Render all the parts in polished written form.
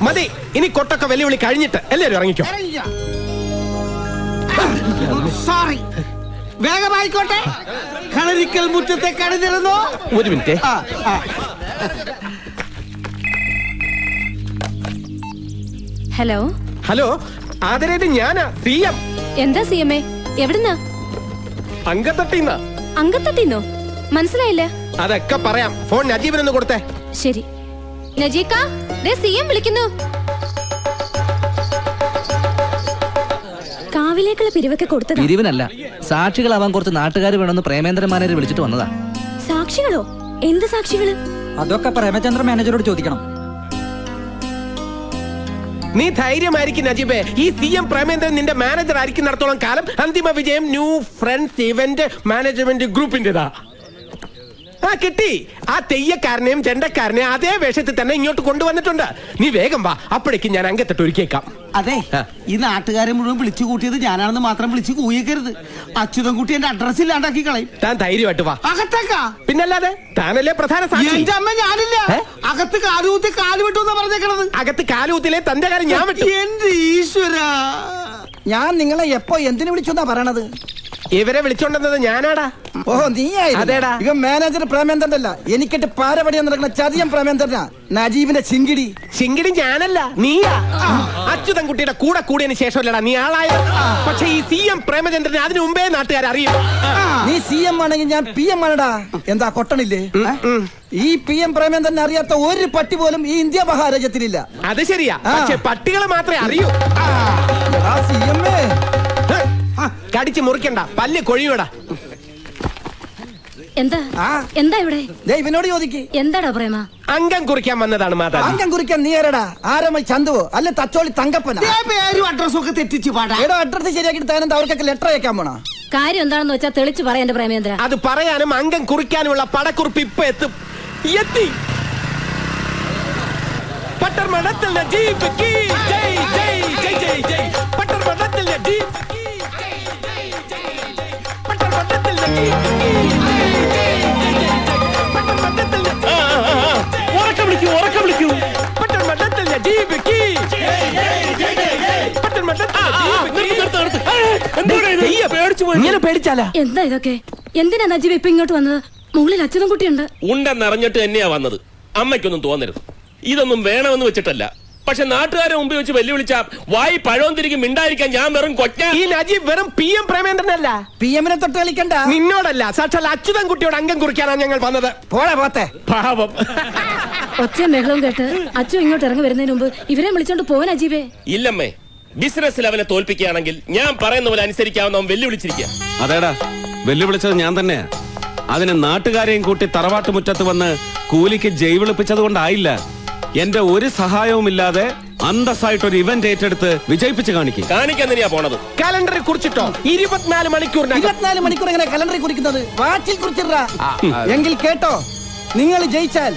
മതി, ഇനി കൊട്ടൊക്കെ വെല്ലുവിളി കഴിഞ്ഞിട്ട് എല്ലാവരും ഇറങ്ങിക്കോ. സോറി, വേഗമായിക്കോട്ടെ. കളരിക്കൽ മുറ്റത്തെ കടന്നിരുന്നോ? ഒരു മിനിറ്റ്. ഹലോ ഹലോ, ആദരേത് ഞാനാ, CM. എന്താ CMA? എവിടുന്നാ? അങ്കത്തട്ടിന്നാ. അങ്കത്തട്ടിന്നോ? മനസ്സിലായില്ല. അതൊക്കെ പറയാം. ഫോൺ നജീബിനൊന്ന് കൊടുത്തേ. ശരി. നജീക്ക, CM വിളിക്കുന്നു. കാവിലേക്കുള്ള പിരിവൊക്കെ കൊടുത്തതാ. പിരിവിനല്ല, സാക്ഷികളാവാൻ കുറച്ച് നാട്ടുകാർ വേണമെന്ന് പ്രേമേന്ദ്രൻ മാനേജർ വിളിച്ചിട്ട് വന്നതാ. സാക്ഷികളോ? എന്ത് സാക്ഷികള്? അതൊക്കെ പ്രേമചന്ദ്ര മാനേജരോട് ചോദിക്കണം. നീ ധൈര്യമായിരിക്കും നജീബേ. ഈ CM പ്രേമേന്ദ്രൻ നിന്റെ മാനേജർ ആയിരിക്കുന്നിടത്തോളം കാലം അന്തിമ വിജയം ന്യൂ ഫ്രണ്ട്സ് ഇവന്റ് മാനേജ്മെന്റ് ഗ്രൂപ്പിന്റെതാ. കിട്ടി. ആ തെയ്യക്കാരനെയും ചെണ്ടക്കാരനെയും അതേ വേഷത്തിൽ തന്നെ ഇങ്ങോട്ട് കൊണ്ടുവന്നിട്ടുണ്ട്. നീ വേഗം വാ, അപ്പോഴേക്കും ഞാൻ അങ്കത്തിട്ട് ഒരുക്കിയേക്കാം. അതെ, ഈ നാട്ടുകാരെ മുഴുവൻ വിളിച്ചു കൂട്ടിയത് ഞാനാണെന്ന് മാത്രം വിളിച്ച് കൂയിക്കരുത്. അച്യുതൻകുട്ടി എന്റെ അഡ്രസ് ഇല്ലാണ്ടാക്കി കളയും. താൻ ധൈര്യമായിട്ട് വാ. അകത്തേക്കാ? പിന്നല്ലാതെ, താനല്ലേ പ്രധാന സാക്ഷി. എന്റെ അമ്മ ഞാനില്ല. അകത്ത് കാലുകുത്തി കാല് വിട്ടു എന്നാ പറഞ്ഞേക്കണത്. അകത്ത് കാലുകുത്തിലെ തന്റെ കാര്യം ഞാൻ വിട്ടു. എന്റെ ഈശ്വര, ഞാൻ നിങ്ങളെ എപ്പോ എന്തിനു വിളിച്ചെന്നാ പറയണത്? ഇവരെ വിളിച്ചോണ്ടെന്നത് ഞാനാടാ. ഓഹോ, നീയായി. അതേടാ. ഇവൻ മാനേജർ പ്രേമേന്ദ്രന്റെ അല്ല, എനിക്കിട്ട് പാരപടിയാൻ നടക്കുന്ന ചതിയം പ്രേമേന്ദ്രനാ. നജീബിന്റെ ചിങ്കിടി. ചിങ്കിടി ഞാനല്ല, നീയാ. അച്യുതൻകുട്ടിയുടെ കൂടെ കൂടിയതിന് ശേഷമല്ലടാ നീ ആളായ. പക്ഷെ ഈ CM പ്രേമചന്ദ്രനെ അതിനു മുമ്പേ നാട്ടുകാർ അറിയും. നീ CM ആണെങ്കിൽ ഞാൻ PM ആണടാ. എന്താ കൊട്ടണില്ലേ? ഈ PM പ്രേമേന്ദ്രനെ അറിയാത്ത ഒരു പട്ടി പോലും ഈ ഇന്ത്യ മഹാരാജ്യത്തിലില്ല. അത് ശരിയാ, പക്ഷെ പട്ടികളെ മാത്രമേ അറിയൂ. കടിച്ചു മുറിക്കണ്ട, പല്ല് കൊഴിയൂടാ. എന്താ എന്താ ഇവിടെ? ഇവനോട് ചോദിക്ക്. എന്താടാ പ്രേമ? അംഗം കുറിക്കാൻ വന്നതാണ് മാതാ. അംഗം കുറിക്കാൻ നീ ആരടാ? ആരമൽ ചന്തുവോ അല്ലെ തച്ചോളി തങ്കപ്പന? പേരും അഡ്രസ്സും ഒക്കെ തെറ്റിച്ച് പാടാ. എടോ, അഡ്രസ് ശരിയാക്കിട്ട് താനെന്താ അവർക്കൊക്കെ ലെറ്റർ അയക്കാൻ പോണോ? കാര്യം എന്താണെന്ന് വെച്ചാൽ തെളിച്ച് പറയാൻ പ്രേമേന്ദ്ര. അത് പറയാനും അംഗം കുറിക്കാനുമുള്ള പടക്കുറിപ്പ് ഇപ്പൊ എത്തി. പട്ടർമഠത്തിൽ നജീബ് കീ ജയ് ജയ് ജയ് ജയ് ജയ്. പട്ടർമഠത്തിൽ നജീബ് കീ ജയ് ജയ് ജയ് ജയ്. പട്ടർമഠത്തിൽ നജീബ് കീ ജയ് ജയ് ജയ് ജയ്. പട്ടർമഠത്തിൽ ഉറക്കം വിളിക്കൂ. പട്ടർമഠത്തിൽ നജീബ് കീ ജയ് ജയ് ജയ് ജയ്. പട്ടർമഠത്തിൽ ഇങ്ങനെ പേടിച്ചാലാ? എന്താ ഇതൊക്കെ? എന്തിനാ നജീബ് ഇപ്പൊ ഇങ്ങോട്ട് വന്നത്? മുകളിൽ അച്യുതൻകുട്ടിയുണ്ട്. ഉണ്ടെന്നറിഞ്ഞിട്ട് തന്നെയാ വന്നത്. അമ്മയ്ക്കൊന്നും തോന്നരുത്. ഇതൊന്നും വേണമെന്ന് വെച്ചിട്ടല്ല. പക്ഷെ നാട്ടുകാരെ മുമ്പിൽ വെച്ച് വെല്ലുവിളിച്ച വായി പഴവും തിരികെ മിണ്ടായിരിക്കാൻ ഞാൻ വെറും കൊച്ച. ഈ നജീബ് വെറും PM പ്രേമേന്ദ്രനല്ല. PM-നെ തൊട്ട് കളിക്കണ്ട. നിന്നോടല്ല, സാക്ഷാൽ അച്യുതൻകുട്ടിയോട് അംഗം കുറിക്കാനാണ് ഞങ്ങൾ വന്നത്. പോളെ പോത്തെ പാവം. ഒച്ചയും ബഹളവും കേട്ട് അച്ചു ഇങ്ങോട്ട് ഇറങ്ങി വരുന്നതിന് മുമ്പ് ഇവരെ വിളിച്ചോണ്ട് പോവാൻ അജീബേ. ഇല്ലമ്മേ, ബിസിനസ്സിൽ അവനെ തോൽപ്പിക്കുകയാണെങ്കിൽ ഞാൻ പറയുന്ന പോലെ അനുസരിക്കാവുന്ന അവൻ വെല്ലുവിളിച്ചിരിക്കുക. അതേടാ, വെല്ലുവിളിച്ചത് ഞാൻ തന്നെയാ. അതിന് നാട്ടുകാരെയും കൂട്ടി തറവാട്ട് മുറ്റത്ത് വന്ന് കൂലിക്ക് ജയ് വിളിപ്പിച്ചത് കൊണ്ടായില്ല. എന്റെ ഒരു സഹായവും ഇല്ലാതെ അന്തസ്സായിട്ടൊരു ഇവന്റ് ഏറ്റെടുത്ത് വിജയിപ്പിച്ച് കാണിക്കാൻ തന്നെയാ പോണത്. കലണ്ടറിൽ കുറിച്ചിട്ടോ 24 മണിക്കൂറിന് 24 മണിക്കൂർ എങ്ങനെ കലണ്ടറിൽ കുറിക്കുന്നത്? വാച്ചിൽ കുറിച്ചിട്ടാ. എങ്കിൽ കേട്ടോ, നിങ്ങൾ ജയിച്ചാൽ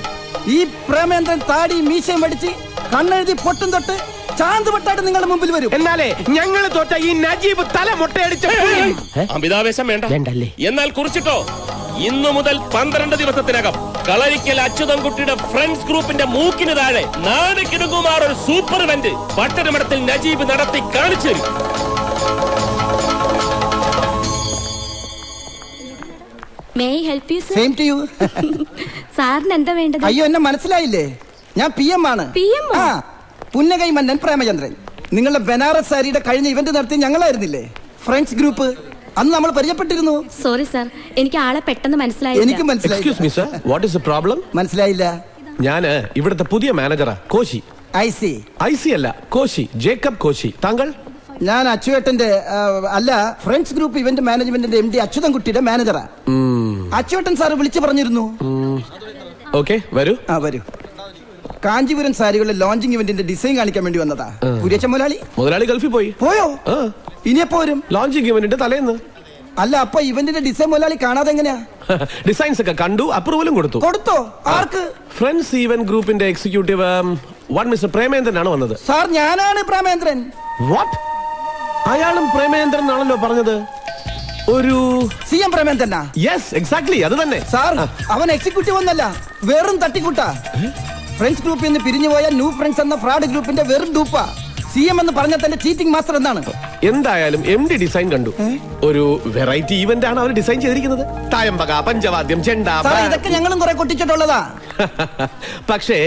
ഈ പ്രേമേന്ദ്രൻ താടി മീശയും പഠിച്ച് കണ്ണെഴുതി പൊട്ടും തൊട്ട് ചാന്തുപട്ടായിട്ട് നിങ്ങളുടെ മുമ്പിൽ വരും. എന്നാലേ ഞങ്ങൾ തോറ്റ ഈ നജീബ് തല മുട്ടയടിച്ച അമിതാവേശം വേണ്ടല്ലേ? എന്നാൽ കുറിച്ചിട്ടോ, ഇന്നു മുതൽ 12 ദിവസത്തിനകം കളരിക്കൽ അച്യുതൻകുട്ടിയുടെ ഫ്രണ്ട്സ് ഗ്രൂപ്പിന്റെ മൂക്കിന് താഴെ നാട് കിടുങ്ങുമാർ ഒരു സൂപ്പർ ഇവന്റ് പട്ടണമഠത്തിൽ നജീബ് നടത്തി കാണിച്ചു തരും. സാറിന് എന്താ വേണ്ടത്? അയ്യോ, എന്നെ മനസ്സിലായില്ലേ? ഞാൻ PM ആണ്. പുന്നകൈ മന്നൻ പ്രേമചന്ദ്രൻ. നിങ്ങളുടെ ബനാറസ് സാരിയുടെ കഴിഞ്ഞ ഇവന്റ് നടത്തി ഞങ്ങളായിരുന്നില്ലേ ഫ്രണ്ട്സ് ഗ്രൂപ്പ്? അന്ന് നമ്മൾ പരിചയപ്പെട്ടിരുന്നു. സോറി സാർ, എനിക്ക് ആളെ പെട്ടെന്ന് മനസ്സിലായില്ല. എനിക്ക് മനസ്സിലായി. Excuse me sir, what is the problem? മനസ്സിലായില്ല. ഞാന് ഇവിടുത്തെ പുതിയ മാനേജറാ, കോശി. IC അല്ല, കോശി, ജേക്കബ് കോശി. താങ്കൾ? ഞാൻ അച്ചുവേട്ടന്റെ അല്ല, ഫ്രണ്ട്സ് ഗ്രൂപ്പ് ഇവന്റ് മാനേജ്മെന്റിന്റെ MD അച്യുതൻകുട്ടിയുടെ മാനേജറാ. അച്ചുവേട്ടൻ സാറ് വിളിച്ചു പറഞ്ഞിരുന്നു. ഓക്കെ, വരൂ. വരൂ. കാഞ്ചീപുരം സാരികളുടെ ലോഞ്ചിങ് ഇവന്റിന്റെ ഡിസൈൻ കാണിക്കാൻ വേണ്ടി വന്നതാ. കുര്യച്ച മുതലാളി ഗൾഫിൽ പോയോ? ഇനിയെപ്പോ വരും? ലോഞ്ചിങ് ഇവന്റിന്റെ തലേന്ന്. അല്ല, അപ്പൊ ഇവന്റിന്റെ ഡിസൈൻ മുതലാളി കാണാതെ എങ്ങനെയാ? ഡിസൈൻസ് ഒക്കെ കണ്ടു, അപ്രൂവലും കൊടുത്തോ? ആർക്ക്? ഫ്രണ്ട്സ് ഈവന്റ് ഗ്രൂപ്പിന്റെ എക്സിക്യൂട്ടീവ് മിസ്റ്റർ പ്രേമേന്ദ്രൻ ആണ് വന്നത്. സാർ, ഞാനാണ് പ്രേമേന്ദ്രൻ. വാട്ട്? അയാളും പ്രേമേന്ദ്രൻ എന്നാണല്ലോ പറഞ്ഞത്. ഒരു CM പ്രേമേന്ദ്രനാ? യെസ്, എക്സാക്ട്ലി അത് തന്നെ. സാർ, അവൻ എക്സിക്യൂട്ടീവ് ഒന്നല്ല, വെറും തട്ടിക്കൂട്ടാ. ഫ്രണ്ട്സ് ഗ്രൂപ്പിൽ നിന്ന് പിരിഞ്ഞുപോയ ന്യൂ ഫ്രണ്ട്സ് എന്ന ഫ്രോഡ് ഗ്രൂപ്പിന്റെ വെറും ഡൂപ്പാ. CM എന്ന് പറഞ്ഞ തന്റെ ചീറ്റിംഗ് മാസ്റ്റർ എന്നാണ്. എന്തായാലും MD ഡിസൈൻ കണ്ടു. ഒരു വെറൈറ്റി ഈവന്റ് ആണ് അവർ ഡിസൈൻ ചെയ്തിരിക്കുന്നത്. തായമ്പക, പഞ്ചവാദ്യം, ചെണ്ട. സാർ, ഇതൊക്കെ ഞങ്ങളും കുറെ കൊട്ടിച്ചിട്ടുള്ളതാ. പക്ഷേ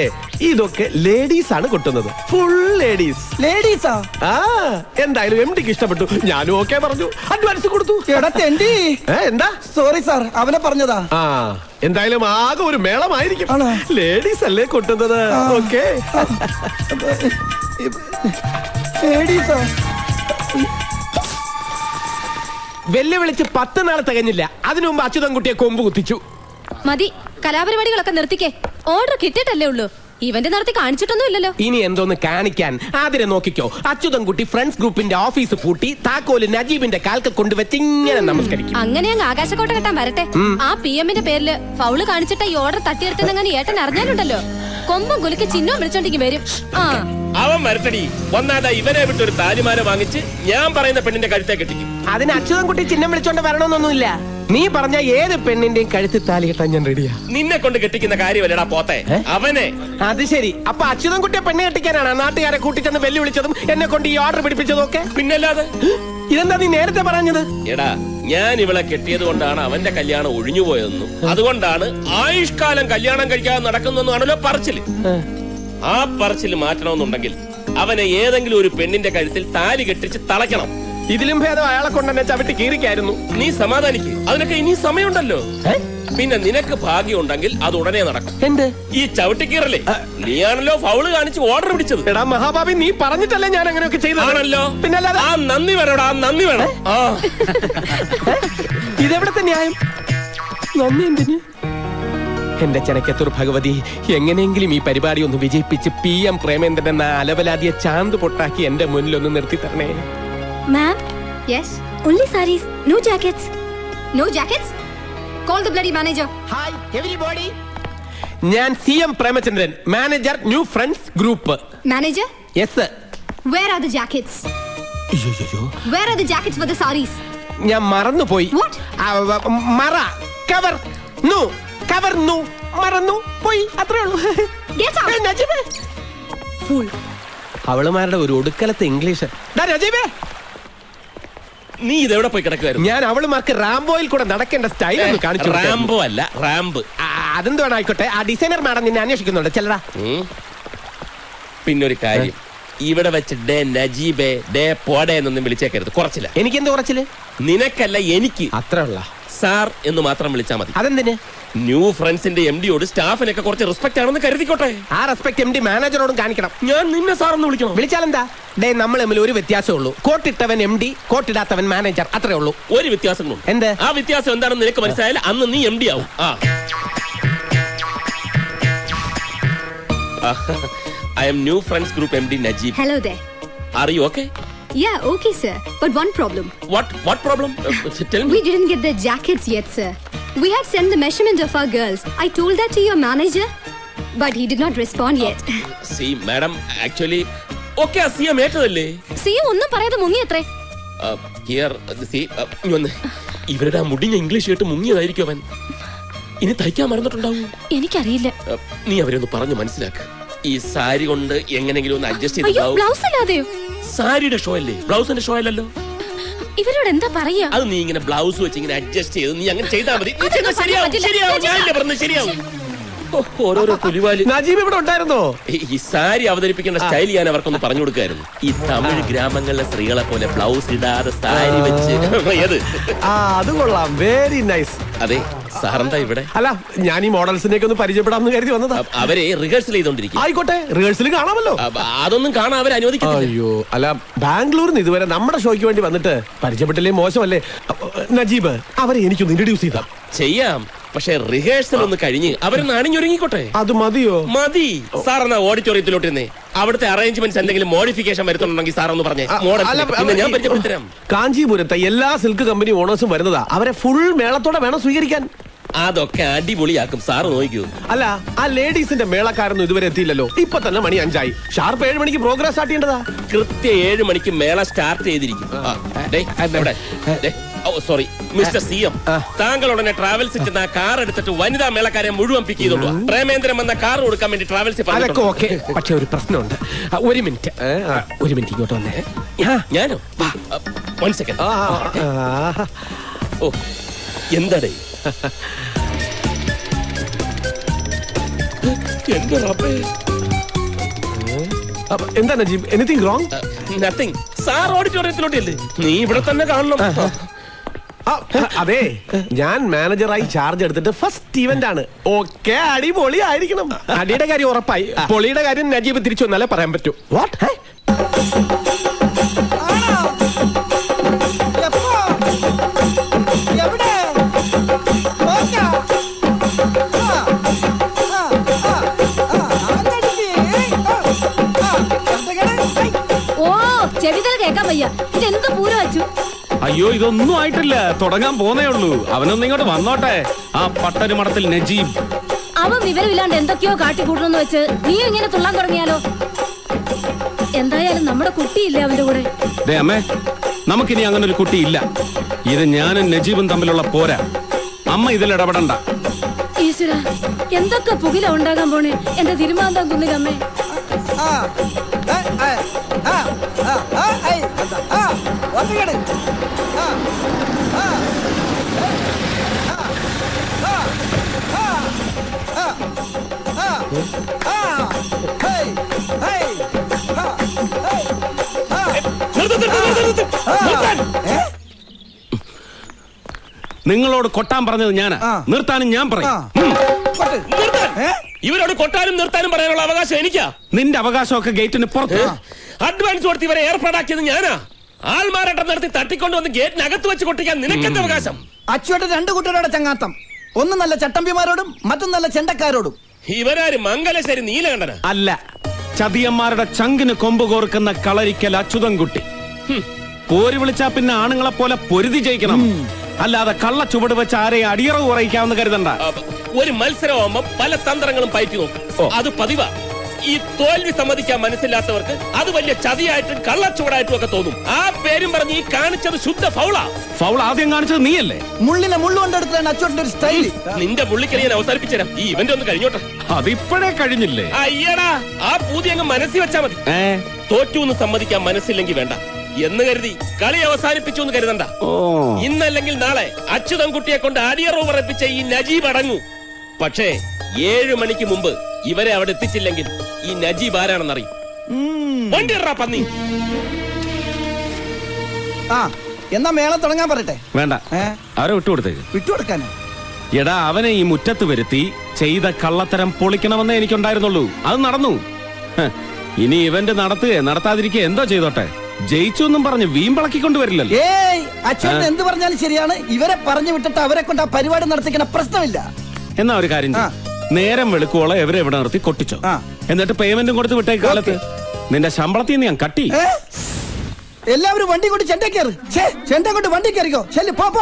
ഇതൊക്കെ ലേഡീസ് ആണ് കൊട്ടുന്നത്. Full ladies. ലേഡീസാ? ആ, എന്തായാലും MDക്ക് ഇഷ്ടപ്പെട്ടു. ഞാനും ഓക്കെ പറഞ്ഞു, അഡ്വാൻസ് കൊടുത്തു. എടത്തേണ്ടി. എന്താ? സോറി സാർ, അവനെ പറഞ്ഞതാ. ആ, എന്തായാലും ആകെ ഒരു മേളമായിരിക്കും. ആണോ? ലേഡീസ് അല്ലേ കൊട്ടുന്നത്. ഓക്കെ. ലേഡീസാ? വെല്ലുവിളിച്ച് 10 നാൾ തികഞ്ഞില്ല. അതിനു മുമ്പ് അച്യുതൻകുട്ടിയെ കൊമ്പ് കുത്തിച്ചു. മതി, കലാപരിപാടികളൊക്കെ നിർത്തിക്കേ. ഓർഡർ കിട്ടിയിട്ടല്ലേ ഉള്ളൂ. ഇവന്റ് നടത്തി കാണിച്ചിട്ടൊന്നും ഇല്ലല്ലോ. ഇനി എന്തോന്ന് കാണിക്കാൻ? ആതിരെ നോക്കിക്കോ. അച്യുതൻകുട്ടി ഫ്രണ്ട്സ് ഗ്രൂപ്പിന്റെ ഓഫീസ് പൂട്ടി താക്കോല് നജീബിന്റെ കാൽക്ക് കൊണ്ടുവച്ച് ഇങ്ങനെ നമസ്കരിക്കും. അങ്ങനെ അങ്ങ് ആകാശക്കോട്ട കെട്ടാൻ വരട്ടെ. ആ PM-ന്റെ പേരില് ഫൗള് കാണിച്ചിട്ട് ഈ ഓർഡർ തട്ടിയെടുത്തെന്നങ്ങനെ ഏട്ടൻ അറിഞ്ഞാലുണ്ടല്ലോ, കൊമ്പും കുലുക്കി ചിഹ്നവും വിളിച്ചോണ്ടെങ്കിൽ വരും. ആ, അവൻ വരട്ടടി. ഒന്നാമതാ ഇവനെ വിട്ട് ഒരു താലിമാല വാങ്ങിച്ച് ഞാൻ പറയുന്ന പെണ്ണിന്റെ കഴുത്തെ കെട്ടിക്കും. അതിന് അച്യുതൻകുട്ടി ചിഹ്നം വിളിച്ചോണ്ട് വരണമെന്നൊന്നുമില്ല. നീ പറഞ്ഞ ഏത് പെണ്ണിന്റെയും കഴുത്തിൽ താലി കെട്ടാൻ ഞാൻ റെഡിയാ. നിന്നെ കൊണ്ട് കെട്ടിക്കുന്ന കാര്യമല്ലടാ പോത്തെ, അവനെ. അത് ശരി. അപ്പൊ അച്യുതൻകുട്ടിയെ പെണ്ണ് കെട്ടിക്കാനാണ് നാട്ടുകാരെ കൂട്ടിച്ചെന്ന് വെല്ലുവിളിച്ചതും എന്നെ കൊണ്ട് ഈ ഓർഡർ പിടിപ്പിച്ചതും ഒക്കെ? പിന്നല്ലാതെ. ഇതെന്താ നീ നേരത്തെ പറഞ്ഞത്? എടാ, ഞാൻ ഇവളെ കെട്ടിയത് കൊണ്ടാണ് അവന്റെ കല്യാണം ഒഴിഞ്ഞുപോയതെന്നും അതുകൊണ്ടാണ് ആയുഷ്കാലം കല്യാണം കഴിക്കാതെ നടക്കുന്നതെന്നാണല്ലോ പറച്ചില്. ആ പറച്ചില് മാറ്റണമെന്നുണ്ടെങ്കിൽ അവനെ ഏതെങ്കിലും ഒരു പെണ്ണിന്റെ കഴുത്തിൽ താലി കെട്ടിച്ച് തളയ്ക്കണം. ഇതിലും ഭേദം അയാളെ കൊണ്ടെന്നെ ചവിട്ടി കീറിക്കായിരുന്നു. നീ സമാധാനിക്ക്, അതിനൊക്കെ ഇനി സമയമുണ്ടല്ലോ. പിന്നെ നിനക്ക് ഭാഗ്യം ഉണ്ടെങ്കിൽ അത് ഉടനെ നടക്കും. എന്ത്? ഈ ചവിട്ടിക്കീറല്ലേ, നീയാണല്ലോ ഫൗള് കാണിച്ച് ഓർഡർ പിടിച്ചത്. എടാ മഹാഭാവി, നീ പറഞ്ഞിട്ടല്ലേ ഞാൻ അങ്ങനെയൊക്കെ ആണല്ലോ. പിന്നല്ലാതെ. ആ നന്ദി വേണോടാ, ആ നന്ദി വേണം. ആ, ഇതെവിടത്തെ ന്യായം? നന്ദി എന്തിന്? എന്റെ ചെനക്കത്തൂർ ഭഗവതി, എങ്ങനെയെങ്കിലും ഈ പരിപാടി ഒന്ന് വിജയിപ്പിച്ച് PM പ്രേമേന്ദ്രൻ എന്ന അലവലാതിയെ ചാന്ത് പൊട്ടാക്കി എന്റെ മുന്നിൽ ഒന്ന് നിർത്തി തരണേ. മാം. Yes. only sarees, no jackets. No jackets? Call the bloody manager. Hi everybody. ഞാൻ CM Premachandran, manager new friends group. Manager? Yes. Where are the jackets? Where are the jackets for the sarees? ഞാൻ മറന്നുപോയി. What? മറ cover നു cover നു മറന്നു പോയി, അത്രേ ഉള്ളൂ. Get out. നജീബേ. Fool. അവളുമാരുടെ ഒരു ഒടുക്കലത്തെ ഇംഗ്ലീഷ്. നജീബേ, നീ ഇതെവിടെ പോയി കിടക്കുവായിരുന്നു? ഞാൻ അവളുമാർക്ക് റാംബോയിൽ കൂടെ നടക്കേണ്ട സ്റ്റൈൽ ഒന്ന് കാണിച്ചു. റാംബോ അല്ല, റാമ്പ്. അതെന്തോ ആയിക്കോട്ടെ. ആ ഡിസൈനർ മാഡം നിന്നെ അന്വേഷിക്കുന്നുണ്ട്, ചെല്ലടാ. പിന്നൊരു കാര്യം, ഇവിടെ വെച്ച് ഡേ നജീബേ ഡേ പോടേ എന്നൊന്നും വിളിച്ചേക്കരുത്, കുറച്ചില്ല. എനിക്കെന്ത് കുറച്ചില്? നിനക്കല്ല, എനിക്ക്. അത്ര ഉള്ള സാർ എന്ന് മാത്രം വിളിച്ചാൽ മതി. അതെന്തിന്? ന്യൂ ഫ്രണ്ട്സിന്റെ MDയോട് സ്റ്റാഫിനൊക്കെ കുറച്ച് റെസ്പെക്ട് ആണെന്ന് കരുതിക്കോട്ടെ. ആ റെസ്പെക്ട് MD മാനേജറോടും കാണിക്കണം. ഞാൻ നിന്നെ സാർ എന്ന് വിളിക്കണം. വിളിച്ചാലെന്താ? ഡേ, നമ്മൾ തമ്മിൽ ഒരു വ്യത്യാസമേ ഉള്ളൂ. കോട്ടിട്ടവൻ MD, കോട്ടിടാത്തവൻ മാനേജർ, അത്രേ ഉള്ളൂ. ഒരു വ്യത്യാസങ്ങളുണ്ട്. എന്ത്? ആ വ്യത്യാസം എന്താണെന്ന് നിനക്ക് മനസ്സിലായാലും അന്ന് നീ MD ആവും. I am new friends group MD Najib. Hello there. Are you okay? Yeah, okay, sir. But one problem. What problem? Tell me. We didn't get the jackets yet, sir. We had sent the measurement of our girls. I told that to your manager, but he did not respond yet. See, madam, actually, okay, CM ഏറ്റതല്ലേ? CM ഒന്നും പറയാതെ മുങ്ങിയത്രേ. Here, see, ഇവരുടെ ആ മുടിഞ്ഞ English കേട്ട് മുങ്ങിയതായിരിക്കും അവൻ. ഇനി തയ്ക്കാൻ മറന്നിട്ടുണ്ടാവും. എനിക്കറിയില്ല. നീ അവരെ ഒന്ന് പറഞ്ഞു മനസ്സിലാക്ക്. ഈ സാരി കൊണ്ട് എങ്ങനെങ്കിലും ഒന്ന് അഡ്ജസ്റ്റ് അയ്യോ, ചെയ്തിട്ടുണ്ടാവും. ബ്ലൗസ് അല്ലാതെയോ? സാരിയുടെ ഷോ അല്ലേ, ബ്ലൗസിന്റെ ഷോ അല്ലല്ലോ. ഇവരോട് എന്താ പറയാ? അത് നീ ഇങ്ങനെ ബ്ലൗസ് വെച്ച് ഇങ്ങനെ അഡ്ജസ്റ്റ് ചെയ്ത് നീ അങ്ങനെ ചെയ്താൽ മതി. നീ അതൊന്നും ചെയ്താൽ ശരിയാവും, പറ്റില്ല. ശരിയാവും. ഞാനില്ലേ പറഞ്ഞത് ശരിയാവും. ഓരോരോ പുലിവാലി. നജീബ് ഇവിടെ ഉണ്ടായിരുന്നോ? ഈ സാരി അവതരിപ്പിക്കേണ്ട സ്റ്റൈൽ ഞാൻ അവർക്കൊന്ന് പറഞ്ഞു കൊടുക്കായിരുന്നു. ഈ തമിഴ് ഗ്രാമങ്ങളിലെ സ്ത്രീകളെ പോലെ ബ്ലൗസ് ഇടാതെ സാരി വെച്ച് ഏത്? അത് കൊള്ളാം, വെരി നൈസ്. അതെ, സാറെന്താ ഇവിടെ? അല്ല, ഞാൻ ഈ മോഡൽസിനെയൊക്കെ ഒന്ന് പരിചയപ്പെടാമെന്ന് കരുതി വന്നതാ. അവരെ റിഹേഴ്സൽ ചെയ്തോണ്ടിരിക്കും. ആയിക്കോട്ടെ, റിഹേഴ്സൽ കാണാമല്ലോ. അതൊന്നും കാണാൻ അവർ അനുവദിക്കില്ല. അയ്യോ, അല്ല, ബാംഗ്ലൂരിൽ നിന്ന് ഇതുവരെ നമ്മുടെ ഷോയ്ക്ക് വേണ്ടി വന്നിട്ട് പരിചയപ്പെട്ടില്ലേ മോശമല്ലേ? നജീബ്, അവരെ എനിക്കൊന്ന് ഇൻട്രൊഡ്യൂസ് ചെയ്താ. ചെയ്യാം, പക്ഷെ റിഹേഴ്സൽ ഒന്ന് കഴിഞ്ഞ് അവരൊന്ന് അണിഞ്ഞൊരുങ്ങിക്കോട്ടെ. അത് മതിയോ? മതി. സാർ എന്നാ ഓഡിറ്റോറിയത്തിലോട്ടിരുന്നേ. അവിടുത്തെ അറേഞ്ച്മെന്റ്സ് എന്തെങ്കിലും മോഡിഫിക്കേഷൻ വരുത്തുന്നുണ്ടെങ്കിൽ സാർ ഒന്ന് പറഞ്ഞേ. ഞാൻ പരിചയപ്പെടുത്തരാം. കാഞ്ചീപുരത്തെ എല്ലാ സിൽക്ക് കമ്പനി ഓണേഴ്സും വരുന്നതാ. അവരെ ഫുൾ മേളത്തോടെ വേണം സ്വീകരിക്കാൻ. അതൊക്കെ അടിപൊളിയാക്കും, സാറ് നോക്കൂ. അല്ല, ആ ലേഡീസിന്റെ മേളക്കാരൊന്നും ഇതുവരെ എത്തിയില്ലല്ലോ. ഇപ്പൊ തന്നെ മണി 5 ഷാർപ്പ് 7 മണിക്ക് പ്രോഗ്രാം സ്റ്റാർട്ട് ചെയ്യേണ്ടതാ. കൃത്യം 7 മണിക്ക് മേള സ്റ്റാർട്ട് ചെയ്തിരിക്കും. സോറി മിസ്റ്റർ CM, താങ്കൾ ഉടനെ ട്രാവൽസിൽ ചെന്ന് ആ കാർ എടുത്തിട്ട് വനിതാ മേളക്കാരെ മുഴുവൻ പിക്ക് ചെയ്തോളൂ. പ്രേമേന്ദ്രൻ വന്ന കാർ കൊടുക്കാൻ വേണ്ടി ട്രാവൽസിൽ അതൊക്കെ ഓക്കെ, പക്ഷെ ഒരു പ്രശ്നമുണ്ട്. ഒരു മിനിറ്റ് ഇങ്ങോട്ട് വന്നേ. ഞാനോ? 1 സെക്കൻഡ്. ഓ, എന്താടേ എന്റെ റബ്ബേ. എന്താ Najeeb, anything wrong? Nothing. Sir ഓഡിറ്റോറിയത്തിലോട്ടല്ലേ, നീ ഇവിടെ തന്നെ കാണണം. അതെ, ഞാൻ മാനേജറായി ചാർജ് എടുത്തിട്ട് ഫസ്റ്റ് ഇവന്റ് ആണ്. ഓക്കെ, അടിപൊളി ആയിരിക്കണം. അടിയുടെ കാര്യം ഉറപ്പായി, പൊളിയുടെ കാര്യം നജീബ് തിരിച്ചു വന്നാലേ പറയാൻ പറ്റൂ. വാട്ട്? ഓ, ചെവിതല കേക്കാൻ വയ്യ. ഇതെന്ത് പൂരം വെച്ചു? അയ്യോ, ഇതൊന്നും ആയിട്ടില്ല, തുടങ്ങാൻ പോന്നേ ഉള്ളൂ. അവനൊന്നും ഇങ്ങോട്ട് വന്നോട്ടെ. ആ പട്ടര് മഠത്തിൽ നജീബ് അവൻ വിവരമില്ലാണ്ട് എന്തൊക്കെയോ കാട്ടിക്കൂട്ടണമെന്ന് വെച്ച് നീ ഇങ്ങനെ തുള്ളാൻ തുടങ്ങിയാലോ? എന്തായാലും നമ്മുടെ കുട്ടിയില്ലേ അവന്റെ കൂടെ. ദേ അമ്മേ, നമുക്കിനി അങ്ങനെ ഒരു കുട്ടിയില്ല. ഇത് ഞാനും നജീബും തമ്മിലുള്ള പോരാ. അമ്മ ഇതിൽ ഇടപെടണ്ട. ഈശ്വര, എന്തൊക്കെ പുകില ഉണ്ടാകാൻ പോണേ എന്റെ തിരുമാന്താൻ കുന്നിലമ്മേ. നിങ്ങളോട് കൊട്ടാൻ പറഞ്ഞത് ഞാനാ, നിർത്താനും ഞാൻ പറയും. ഇവരോട് കൊട്ടാനും നിർത്താനും പറയാനുള്ള അവകാശം എനിക്കാ. നിന്റെ അവകാശമൊക്കെ ഗേറ്റിന് പുറത്ത്. അഡ്വാൻസ് കൊടുത്ത് ഇവരെ ഏർപ്പാടാക്കിയത് ഞാനാ. ആൾമാരാട്ടം നടത്തി തട്ടിക്കൊണ്ടുവന്ന് ഗേറ്റിനകത്ത് വെച്ച് കൊട്ടിക്കാൻ നിനക്കെന്ത് അവകാശം? അച്ചുവേട്ടൻ 2 കൂട്ടരോടെ ചങ്ങാത്തം. ഒന്ന് നല്ല ചട്ടമ്പിമാരോടും മറ്റൊന്ന് നല്ല ചെണ്ടക്കാരോടും. ഇവരാര് മംഗലശ്ശേരി നീലകണ്ഠന? അല്ല, ചതിയന്മാരുടെ ചങ്കിന് കൊമ്പ് കോർക്കുന്ന കളരിക്കൽ അച്യുതൻകുട്ടി. പോര് വിളിച്ചാ പിന്നെ ആണുങ്ങളെ പോലെ പൊരുതി ജയിക്കണം, അല്ലാതെ കള്ള ചുവട് വെച്ച് ആരെയും അടിയറവ് കുറയിക്കാമെന്ന് കരുതണ്ട. ഒരു മത്സരമാകുമ്പോ പല തന്ത്രങ്ങളും പയറ്റി നോക്കും, അത് പതിവാ. ഈ തോൽവി സമ്മതിക്കാൻ മനസ്സില്ലാത്തവർക്ക് അത് വലിയ ചതിയായിട്ടും കള്ളച്ചുവടായിട്ടും ഒക്കെ തോന്നും. ആ പേരും പറഞ്ഞ് ഈ കാണിച്ചത് ശുദ്ധ ഫൗളാ. ഫൗൾ ആദ്യം കാണിച്ചത് നീയല്ലേ? മുള്ളിനെ മുള്ളുകൊണ്ടെടുത്താണ് അച്ചുവേട്ടന്റെ ഒരു സ്റ്റൈൽ. നിന്റെ പുള്ളിക്കറി ഞാൻ അവസാനിപ്പിച്ചുതരാം. ഈ ഇവന്റ് ഒന്ന് കഴിഞ്ഞോട്ടെ. അതിപ്പോഴേ കഴിഞ്ഞില്ലേ? അയ്യടാ, ആ പൂതി അങ്ങ് മനസ്സിൽ വെച്ചാ മതി. തോറ്റു എന്ന് സമ്മതിക്കാൻ മനസ്സില്ലെങ്കിൽ വേണ്ട എന്ന് കരുതി കളി അവസാനിപ്പിച്ചു എന്ന് കരുതണ്ട. ഇന്നല്ലെങ്കിൽ നാളെ അച്യുതൻകുട്ടിയെ കൊണ്ട് അടിയറവ് പറയിപ്പിച്ച ഈ നജീബ് അടങ്ങൂ. പക്ഷേ 7 മണിക്ക് മുമ്പ് ഇവരെ അവിടെ എത്തിച്ചില്ലെങ്കിൽ ഈ നജീബ് ആരാണെന്നറിയും. പന്നി. എന്നാ മേളം തുടങ്ങാൻ പറയട്ടെ. വേണ്ട, അവരെ വിട്ടുകൊടുത്തേക്ക്. വിട്ടുകൊടുക്കാനോ? എടാ, അവനെ ഈ മുറ്റത്ത് വരുത്തി ചെയ്ത കള്ളത്തരം പൊളിക്കണമെന്നേ എനിക്കുണ്ടായിരുന്നുള്ളൂ. അത് നടന്നു. ഇനി ഇവന്റ് നടത്താതിരിക്കുക എന്തോ ചെയ്തോട്ടെ. ജയിച്ചു എന്നും പറഞ്ഞ് വീമ്പിളക്കിക്കൊണ്ട് വരില്ലല്ലോ. ഏയ്, അച്ഛൻ എന്ത് പറഞ്ഞാലും ശരിയാണ്. ഇവരെ പറഞ്ഞു വിട്ടിട്ട് അവരെ കൊണ്ട് ആ പരിപാടി നടത്തിക്കണ പ്രശ്നമില്ല. എന്നാ ഒരു കാര്യം ചെയ്യ്. നേരം വെളുക്കുവോളം എവരെ ഇവിടെ നിർത്തി കൊട്ടിച്ചോ. എന്നിട്ട് പേയ്മെന്റും കൊടുത്ത് വിട്ടേക്ക്. കാലത്ത് നിന്റെ ശമ്പളത്തിൽ നിന്ന് ഞാൻ കട്ടി. എല്ലാവരും വണ്ടി കൊണ്ട് ചെണ്ട കയറ്. ചെണ്ട കൊണ്ട് വണ്ടി കയറിക്കോ. ശരി, പോ.